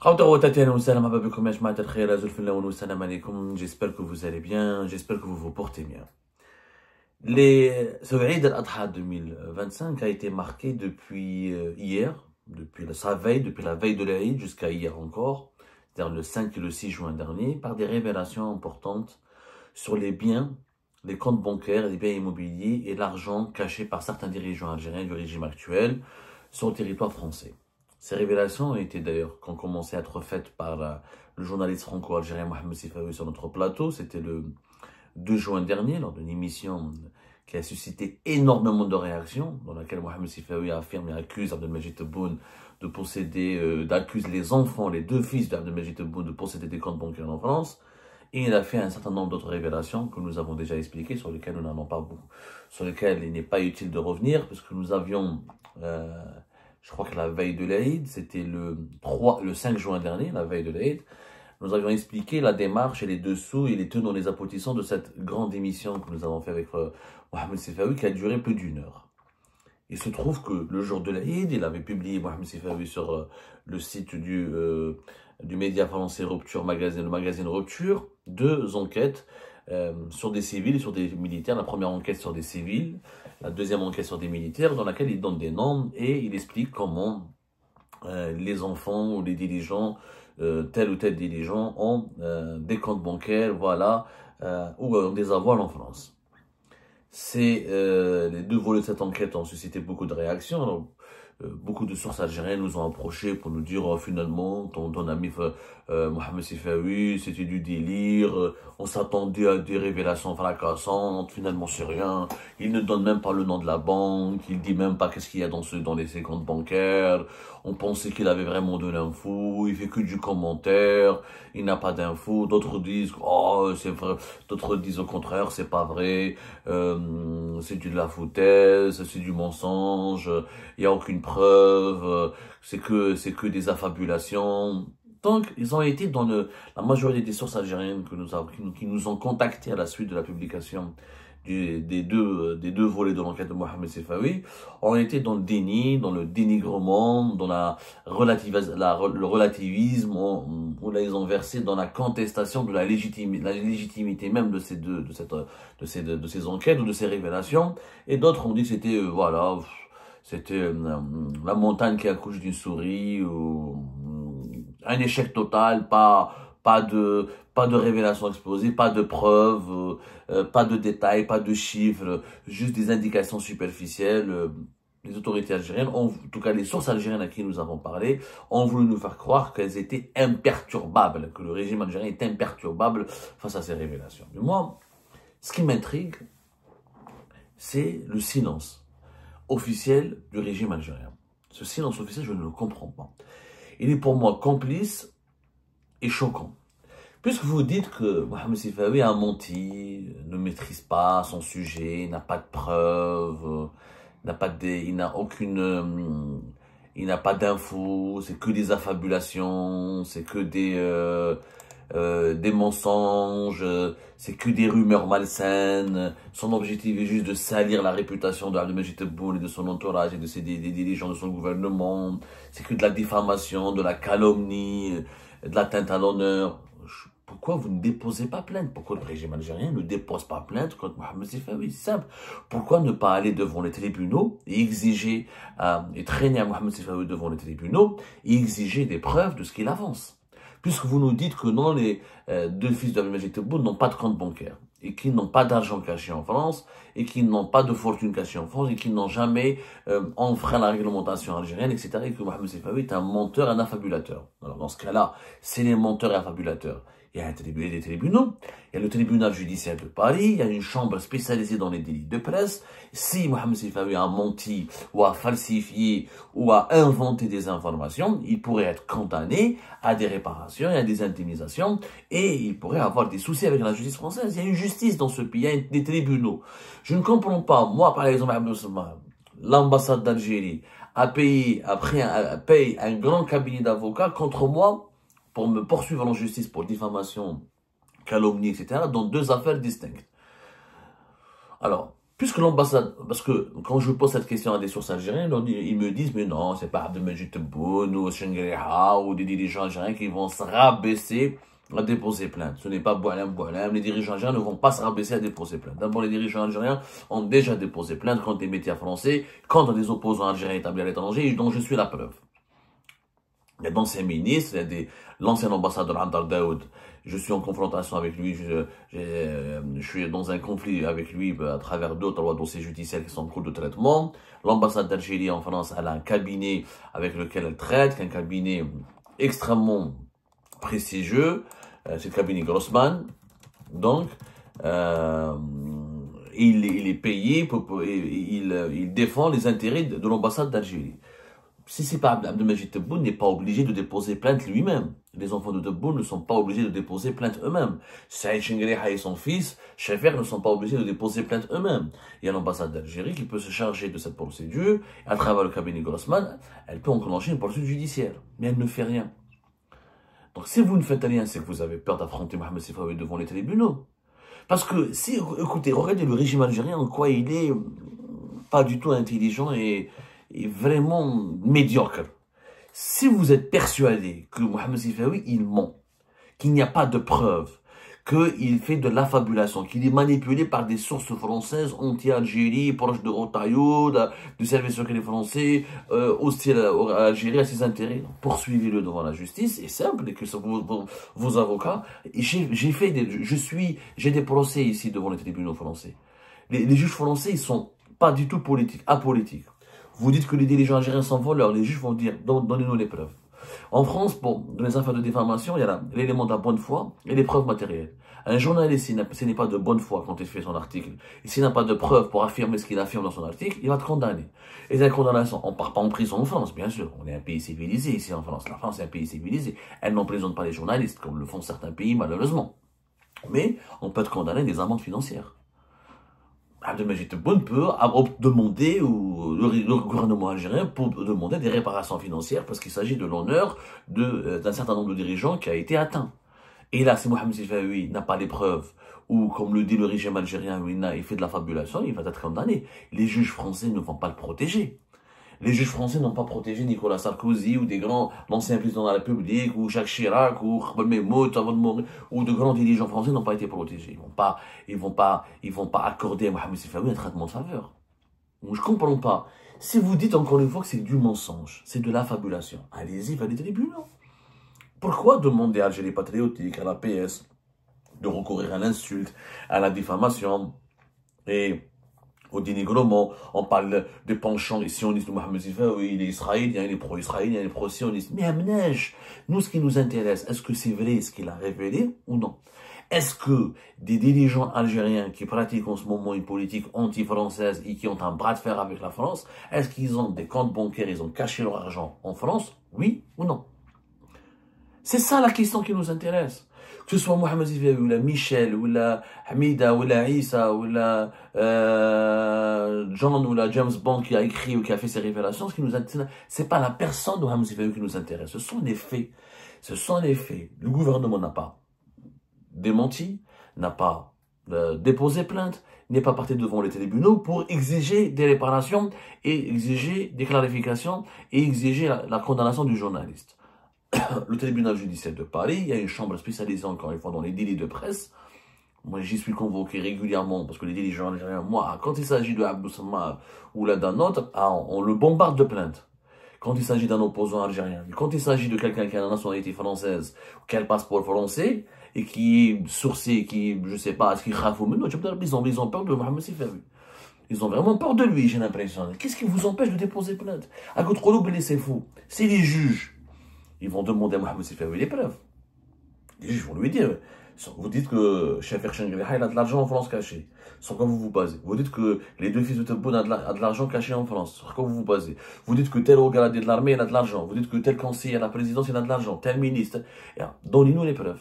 J'espère que vous allez bien, j'espère que vous vous portez bien. Ce Eid al-Adha 2025 a été marqué depuis hier, depuis la veille de l'Eid jusqu'à hier encore, c'est-à-dire le 5 et le 6 juin dernier, par des révélations importantes sur les biens, les comptes bancaires, les biens immobiliers et l'argent caché par certains dirigeants algériens du régime actuel sur le territoire français. Ces révélations ont commencé à être faites par le journaliste franco-algérien Mohamed Sifawi sur notre plateau. C'était le 2 juin dernier, lors d'une émission qui a suscité énormément de réactions, dans laquelle Mohamed Sifawi affirme et accuse Abdelmajid Tebboune de posséder, d'accuse les enfants, les deux fils d'Abdelmajid Tebboune de posséder des comptes bancaires en France. Et il a fait un certain nombre d'autres révélations que nous avons déjà expliquées, sur lesquelles nous n'allons pas beaucoup, sur lesquelles il n'est pas utile de revenir, parce que nous avions, je crois que la veille de l'Aïd, c'était le 5 juin dernier, la veille de l'Aïd, nous avions expliqué la démarche et les dessous et les tenants, les aboutissants de cette grande émission que nous avons fait avec Mohamed Sifawi, qui a duré plus d'une heure. Il se trouve que le jour de l'Aïd, il avait publié Mohamed Sifawi sur le site du média français Rupture Magazine, le magazine Rupture, deux enquêtes sur des civils et sur des militaires. La première enquête sur des civils, la deuxième enquête sur des militaires, dans laquelle il donne des noms et il explique comment les enfants ou les dirigeants, tel ou tel dirigeant, ont des comptes bancaires, voilà, ou des avoirs en France. Les deux volets de cette enquête ont suscité beaucoup de réactions. Alors, beaucoup de sources algériennes nous ont approchés pour nous dire finalement ton ami Mohamed Sifawi, c'était du délire, on s'attendait à des révélations fracassantes, finalement c'est rien, il ne donne même pas le nom de la banque, il dit même pas qu'est-ce qu'il y a dans ses comptes bancaires, on pensait qu'il avait vraiment de l'info, il fait que du commentaire, il n'a pas d'info, d'autres disent oh c'est vrai, d'autres disent au contraire c'est pas vrai, c'est de la foutaise, c'est du mensonge, il n'y a aucune preuve, c'est que des affabulations. Donc, ils ont été dans la majorité des sources algériennes qui nous ont contactés à la suite de la publication des deux volets de l'enquête de Mohamed Sifawi, ont été dans le déni, dans le dénigrement, dans le relativisme, où là ils ont versé dans la contestation de la légitimité même de ces enquêtes ou de ces révélations. Et d'autres ont dit que c'était, voilà, c'était la montagne qui accouche d'une souris, ou un échec total, pas de révélations exposées, pas de preuves, pas de détails, pas de chiffres, juste des indications superficielles. Les autorités algériennes, en tout cas les sources algériennes à qui nous avons parlé, ont voulu nous faire croire qu'elles étaient imperturbables, que le régime algérien est imperturbable face à ces révélations. Mais moi, ce qui m'intrigue, c'est le silence officiel du régime algérien. Ce silence officiel, je ne le comprends pas. Il est pour moi complice et choquant. Puisque vous dites que Mohamed Sifawi a menti, ne maîtrise pas son sujet, n'a pas de preuves, il n'a pas d'infos, c'est que des affabulations, c'est que des mensonges, c'est que des rumeurs malsaines. Son objectif est juste de salir la réputation d'Abdelmajid Tebboune et de son entourage et des dirigeants de son gouvernement. C'est que de la diffamation, de la calomnie, de l'atteinte à l'honneur. Pourquoi vous ne déposez pas plainte? Pourquoi le régime algérien ne dépose pas plainte contre Mohamed Sifawi? C'est simple. Pourquoi ne pas aller devant les tribunaux et exiger, et traîner à Mohamed Sifawi devant les tribunaux et exiger des preuves de ce qu'il avance? Puisque vous nous dites que non, les deux fils d'Abdelmajid Tebboune n'ont pas de compte bancaire, et qu'ils n'ont pas d'argent caché en France, et qu'ils n'ont pas de fortune cachée en France, et qu'ils n'ont jamais enfreint la réglementation algérienne, etc., et que Mohamed Sifawi est un menteur, un affabulateur. Alors dans ce cas-là, c'est les menteurs et affabulateurs. Il y a des tribunaux, il y a le tribunal judiciaire de Paris, il y a une chambre spécialisée dans les délits de presse. Si Mohamed Sifawi a menti, ou a falsifié, ou a inventé des informations, il pourrait être condamné à des réparations et à des indemnisations, et il pourrait avoir des soucis avec la justice française. Il y a une justice dans ce pays, il y a des tribunaux. Je ne comprends pas, moi par exemple, l'ambassade d'Algérie paye un grand cabinet d'avocats contre moi, pour me poursuivre en justice pour diffamation, calomnie, etc., dans deux affaires distinctes. Alors, Puisque l'ambassade, parce que quand je pose cette question à des sources algériennes, ils me disent, mais non, c'est pas Abdelmajid Tebboune ou Chengriha ou des dirigeants algériens qui vont se rabaisser à déposer plainte. Ce n'est pas Boualem. Les dirigeants algériens ne vont pas se rabaisser à déposer plainte. D'abord, les dirigeants algériens ont déjà déposé plainte contre des médias français, contre des opposants algériens établis à l'étranger, dont je suis la preuve. Il y a d'anciens ministres, il y a l'ancien ambassadeur Andar Daoud. Je suis en confrontation avec lui, je suis dans un conflit avec lui à travers 2 ou 3 dossiers judiciaires qui sont en cours de traitement. L'ambassade d'Algérie en France, elle a un cabinet avec lequel elle traite, un cabinet extrêmement prestigieux, c'est le cabinet Grossman. Donc, il est payé, il défend les intérêts de l'ambassade d'Algérie. Si c'est pas Abdelmajid Tebboune n'est pas obligé de déposer plainte lui-même. Les enfants de Tebboune ne sont pas obligés de déposer plainte eux-mêmes. Saïd Chengriha et son fils, Chefer, ne sont pas obligés de déposer plainte eux-mêmes. Il y a l'ambassade d'Algérie qui peut se charger de cette procédure. À travers le cabinet Grossman, elle peut enclencher une poursuite judiciaire. Mais elle ne fait rien. Donc si vous ne faites rien, c'est que vous avez peur d'affronter Mohamed Sifawi devant les tribunaux. Parce que, si, écoutez, regardez le régime algérien, en quoi il est pas du tout intelligent et vraiment médiocre. Si vous êtes persuadé que Mohamed Sifawi, il ment, qu'il n'y a pas de preuves, qu'il fait de l'affabulation, qu'il est manipulé par des sources françaises anti-Algérie, proches de Rotaillot, du service secret français, hostile à Algérie, à ses intérêts, poursuivez-le devant la justice, c'est simple, et que vos avocats, j'ai des procès ici devant les tribunaux français. Les juges français, ils sont pas du tout politiques, apolitiques. Vous dites que les dirigeants algériens sont voleurs, les juges vont dire, donnez-nous les preuves. En France, dans les affaires de diffamation, il y a l'élément de la bonne foi et les preuves matérielles. Un journaliste, s'il n'est pas de bonne foi quand il fait son article, et s'il n'a pas de preuves pour affirmer ce qu'il affirme dans son article, il va être condamné. Et la condamnation, on ne part pas en prison en France, bien sûr. On est un pays civilisé ici en France. La France est un pays civilisé. Elle n'emprisonne pas les journalistes, comme le font certains pays, malheureusement. Mais on peut être condamné des amendes financières. Abdelmajid Tebboune peut demander, ou le gouvernement algérien peut demander des réparations financières parce qu'il s'agit de l'honneur d'un certain nombre de dirigeants qui a été atteint. Et là, si Mohamed Sifawi n'a pas les preuves, ou comme le dit le régime algérien, il fait de la fabulation, il va être condamné. Les juges français ne vont pas le protéger. Les juges français n'ont pas protégé Nicolas Sarkozy ou des grands anciens présidents de la République ou Jacques Chirac ou Khbel Mehmoud ou de grands dirigeants français n'ont pas été protégés. Ils vont pas accorder à Mohamed Sifawi un traitement de faveur. Donc, je comprends pas. Si vous dites encore une fois que c'est du mensonge, c'est de l'affabulation, allez-y vers les tribunaux. Pourquoi demander à Algérie patriotique, à la PS, de recourir à l'insulte, à la diffamation et au dénigrement? On parle des penchants sionistes de Mohamed Sifawi, il est israélien, il est pro-israélien, il est pro-sioniste. Mais Amnèche, nous, ce qui nous intéresse, est-ce que c'est vrai ce qu'il a révélé ou non? Est-ce que des dirigeants algériens qui pratiquent en ce moment une politique anti-française et qui ont un bras de fer avec la France, est-ce qu'ils ont des comptes bancaires, ils ont caché leur argent en France? Oui ou non? C'est ça la question qui nous intéresse. Que ce soit Mohamed Sifawi, ou la Michel, ou la Hamida, ou la Issa, ou la John, ou la James Bond qui a écrit ou qui a fait ces révélations, ce qui nous intéresse, c'est pas la personne de Mohamed Sifawi qui nous intéresse, ce sont les faits. Ce sont les faits. Le gouvernement n'a pas démenti, n'a pas déposé plainte, n'est pas parti devant les tribunaux pour exiger des réparations et exiger des clarifications et exiger la condamnation du journaliste. Le tribunal judiciaire de Paris, il y a une chambre spécialisée encore une fois dans les délits de presse. Moi, j'y suis convoqué régulièrement parce que les dirigeants algériens, moi, quand il s'agit de Abdou Samma ou là d'un autre, on le bombarde de plaintes. Quand il s'agit d'un opposant algérien, quand il s'agit de quelqu'un qui a la nationalité française, qui a le passeport français et qui est sourcé, qui, je sais pas, qui rafou, mais non, ils ont peur de Mohamed Sifawi. Ils ont vraiment peur de lui, j'ai l'impression. Qu'est-ce qui vous empêche de déposer plainte? À votre c'est fou. C'est les juges. Ils vont demander à Mohamed Sifawi les preuves. Les juges vont lui dire, vous dites que Chefer Chengriha, il a de l'argent en France caché. Sur quoi vous vous basez? Vous dites que les deux fils de Tebboune ont de l'argent caché en France. Sur quoi vous vous basez? Vous dites que tel haut gradé de l'armée, il a de l'argent. Vous dites que tel conseiller à la présidence, il a de l'argent. Tel ministre. Donnez-nous les preuves.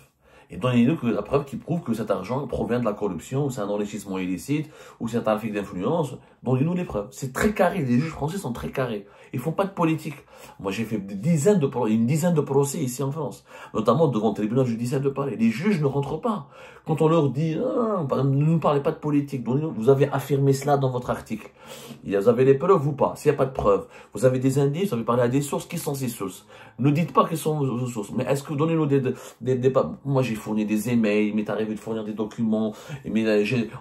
Et donnez-nous la preuve qui prouve que cet argent provient de la corruption, ou c'est un enrichissement illicite, ou c'est un trafic d'influence. Donnez-nous les preuves. C'est très carré. Les juges français sont très carrés. Ils font pas de politique. Moi, j'ai fait une dizaine de procès ici en France, notamment devant le tribunal judiciaire de Paris. Les juges ne rentrent pas. Quand on leur dit, ne nous parlez pas de politique, vous avez affirmé cela dans votre article. Vous avez les preuves ou pas? S'il n'y a pas de preuves, vous avez des indices, vous avez parlé à des sources. Qui sont ces sources? Ne dites pas quelles sont vos sources. Mais est-ce que donnez-nous moi, j'ai fourni des emails, il m'est arrivé de fournir des documents,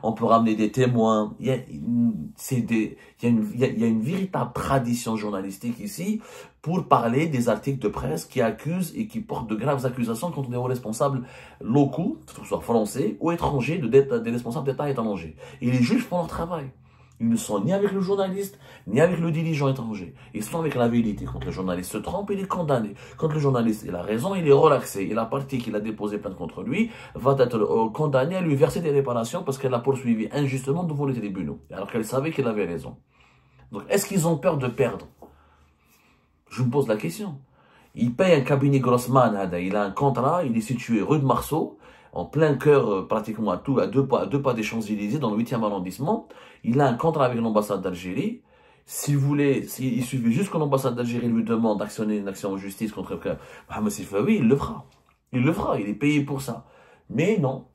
on peut ramener des témoins. Il y a une véritable tradition journalistique ici pour parler des articles de presse qui accusent et qui portent de graves accusations contre des responsables locaux, que ce soit français ou étrangers, des responsables d'État étrangers. Et les juges font leur travail. Ils ne sont ni avec le journaliste, ni avec le dirigeant étranger. Ils sont avec la vérité. Quand le journaliste se trompe, il est condamné. Quand le journaliste a raison, il est relaxé. Et la partie qui a déposé plainte contre lui va être condamnée à lui verser des réparations parce qu'elle l'a poursuivi injustement devant les tribunaux. Alors qu'elle savait qu'il avait raison. Donc, est-ce qu'ils ont peur de perdre? Je me pose la question. Il paye un cabinet Grossman, il a un contrat, il est situé rue de Marceau, en plein cœur, pratiquement à deux pas des Champs-Élysées, dans le 8e arrondissement. Il a un contrat avec l'ambassade d'Algérie. Si vous voulez, il suffit juste que l'ambassade d'Algérie lui demande d'actionner une action en justice contre Mohamed Sifawi, il le fera. Il le fera, il est payé pour ça. Mais non.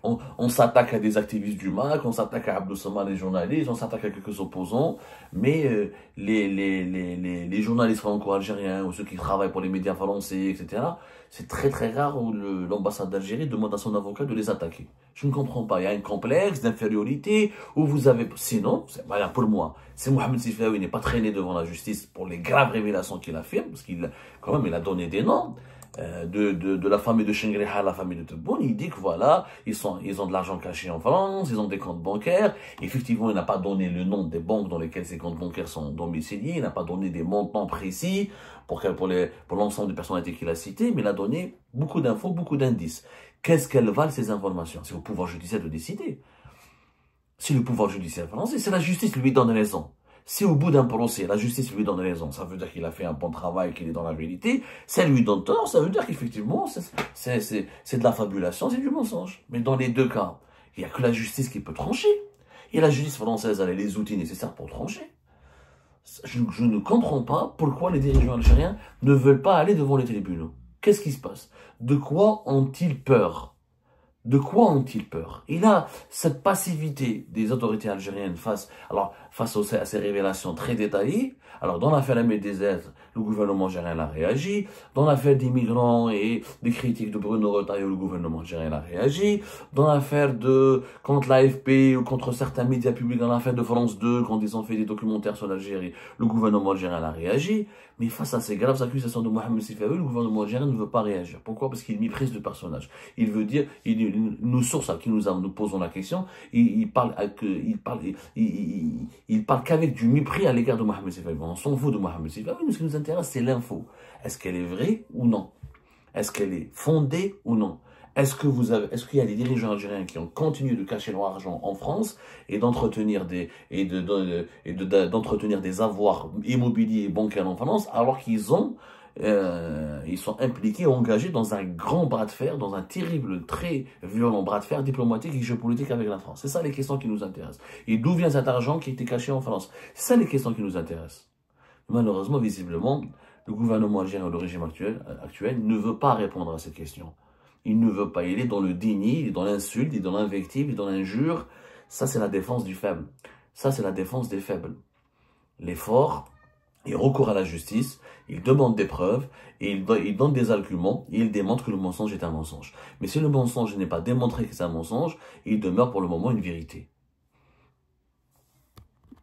On s'attaque à des activistes du MAC, on s'attaque à Abdou Samad, les journalistes, on s'attaque à quelques opposants, mais les journalistes franco-algériens ou ceux qui travaillent pour les médias français, etc., c'est très très rare où l'ambassade d'Algérie demande à son avocat de les attaquer. Je ne comprends pas. Il y a un complexe d'infériorité où vous avez... Sinon, voilà, pour moi, si Mohamed Sifawi n'est pas traîné devant la justice pour les graves révélations qu'il affirme, parce qu'il quand même il a donné des noms, de la famille de Chengriha à la famille de Tebboune, il dit que voilà, ils ont de l'argent caché en France, ils ont des comptes bancaires. Effectivement, il n'a pas donné le nom des banques dans lesquelles ces comptes bancaires sont domiciliés, il n'a pas donné des montants précis pour l'ensemble des personnalités qu'il a citées, mais il a donné beaucoup d'infos, beaucoup d'indices. Qu'est-ce qu'elles valent ces informations? C'est au pouvoir judiciaire de décider. Si le pouvoir judiciaire français, c'est la justice qui lui donne raison. Si au bout d'un procès, la justice lui donne raison, ça veut dire qu'il a fait un bon travail, qu'il est dans la vérité. Si elle lui donne tort, ça veut dire qu'effectivement, c'est de la fabulation, c'est du mensonge. Mais dans les deux cas, il n'y a que la justice qui peut trancher. Et la justice française, elle a les outils nécessaires pour trancher. Je ne comprends pas pourquoi les dirigeants algériens ne veulent pas aller devant les tribunaux. Qu'est-ce qui se passe? De quoi ont-ils peur? De quoi ont-ils peur? Il a cette passivité des autorités algériennes face à ces révélations très détaillées. Alors, dans l'affaire MDZ, le gouvernement algérien a réagi. Dans l'affaire des migrants et des critiques de Bruno Retailleau, le gouvernement algérien a réagi. Dans l'affaire contre l'AFP ou contre certains médias publics, dans l'affaire de France 2, quand ils ont fait des documentaires sur l'Algérie, le gouvernement algérien a réagi. Mais face à ces graves accusations de Mohamed Sifawi, le gouvernement algérien ne veut pas réagir. Pourquoi? Parce qu'il méprise le personnage. Il veut dire, nos sources à qui nous posons la question, il parle qu'avec du mépris à l'égard de Mohamed Sifawi. On s'en fout de Mohamed Sifawi. Nous, ce qui nous intéresse, c'est l'info. Est-ce qu'elle est vraie ou non? Est-ce qu'elle est fondée ou non? Est-ce qu'il y a des dirigeants algériens qui ont continué de cacher leur argent en France et d'entretenir des avoirs immobiliers et bancaires en France alors qu'ils sont impliqués, engagés dans un grand bras de fer, dans un terrible, très violent bras de fer diplomatique et géopolitique avec la France. C'est ça les questions qui nous intéressent. Et d'où vient cet argent qui a été caché en France? C'est ça les questions qui nous intéressent. Malheureusement, visiblement, le gouvernement algérien, le régime actuel ne veut pas répondre à ces questions. Il ne veut pas. Il est dans le déni, il est dans l'insulte, il est dans l'invective, il est dans l'injure. Ça, c'est la défense du faible. Ça, c'est la défense des faibles. Les forts, ils recourent à la justice, ils demandent des preuves, et ils donnent des arguments, et ils démontrent que le mensonge est un mensonge. Mais si le mensonge n'est pas démontré que c'est un mensonge, il demeure pour le moment une vérité.